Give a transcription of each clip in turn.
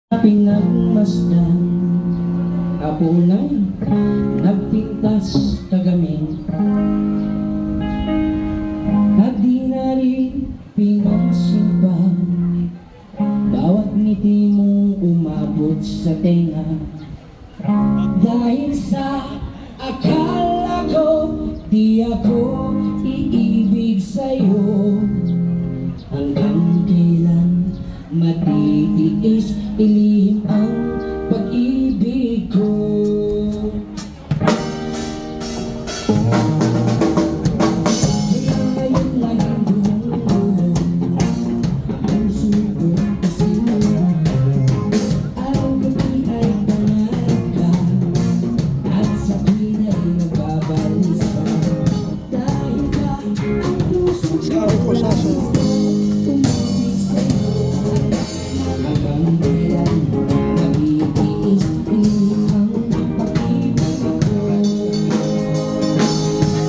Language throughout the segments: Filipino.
Pinagmasdan kapunay nagpintas kagamin at di na rin pinagsumpang bawat ngiti mong umabot sa tenga dahil sa akala ko di ako iibig sa'yo hanggang kailan matitiis ilihim ang pag-ibig ko. Kaya ngayon laging gulong-gulong ang sugot kasi mo araw-gabi ay pangarap ka at sa tuwin ay nagbabalisa dahil ka ang puso ko tumibig sa'yo hanggang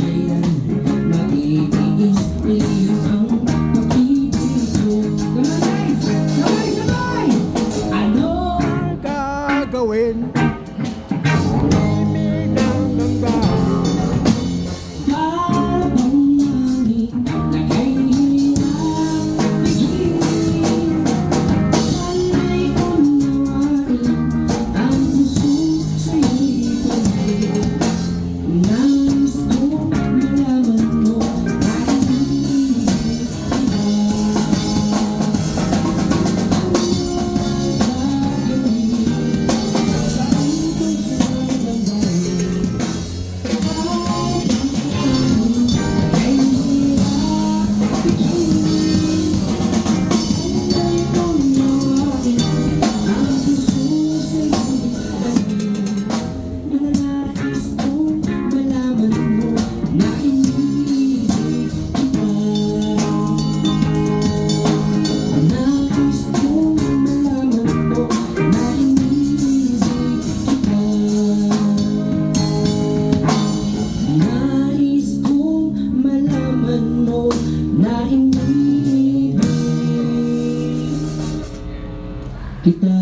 kailan nag-iis ilihim ang pag-ibig ko. Gawin ibig ng ganda Para bang langit na kahirap bigin sana'y unawain ang puso sa'yo'y pag-ibig nais ko malaman mo na iniibig kita